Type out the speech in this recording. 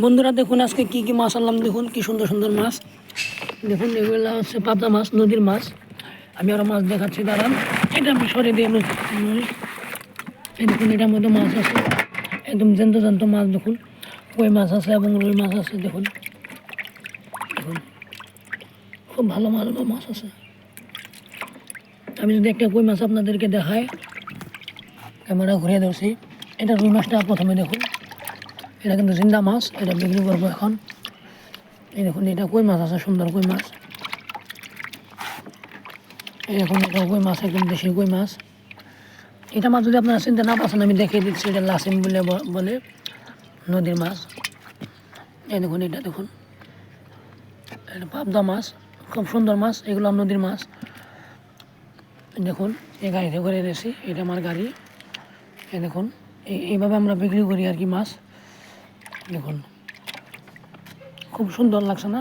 বন্ধুরা দেখুন আজকে কি কি মাছ আনলাম, দেখুন কি সুন্দর সুন্দর মাছ। দেখুন এগুলো হচ্ছে পাবদা মাছ, নদীর মাছ। আমি আরও মাছ দেখাচ্ছি, দাঁড়ান। এটা আমি সরে দিয়ে এই দেখুন এটার মধ্যে মাছ আছে, একদম জ্যান্ত জ্যান্ত মাছ। দেখুন কই মাছ আছে এবং রুই মাছ আছে। দেখুন দেখুন খুব ভালো ভালো মাছ আছে। আমি যদি একটা কই মাছ আপনাদেরকে দেখাই, ক্যামেরা ঘুরিয়ে ধরছি। এটা রুই মাছটা প্রথমে দেখুন, এটা কিন্তু জিন্দা মাছ, এটা বিক্রি করবো এখন। এই দেখুন এটা কই মাছ আছে, সুন্দর কই মাছ। এই দেখুন এটা কই মাছ, একদম দেশি কই মাছ। এটা মাছ যদি আপনারা চিনতে না পাচ্ছেন, আমি দেখিয়ে দিচ্ছি। এটা লাসিম বলে নদীর মাছ। এই দেখুন এটা দেখুন, এটা পাবদা মাছ, খুব সুন্দর মাছ। এগুলো নদীর মাছ। দেখুন এই গাড়িতে করে এনেছি, এটা আমার গাড়ি। এই দেখুন এইভাবে আমরা বিক্রি করি আর কি মাছ। দেখুন খুব সুন্দর লাগছে না?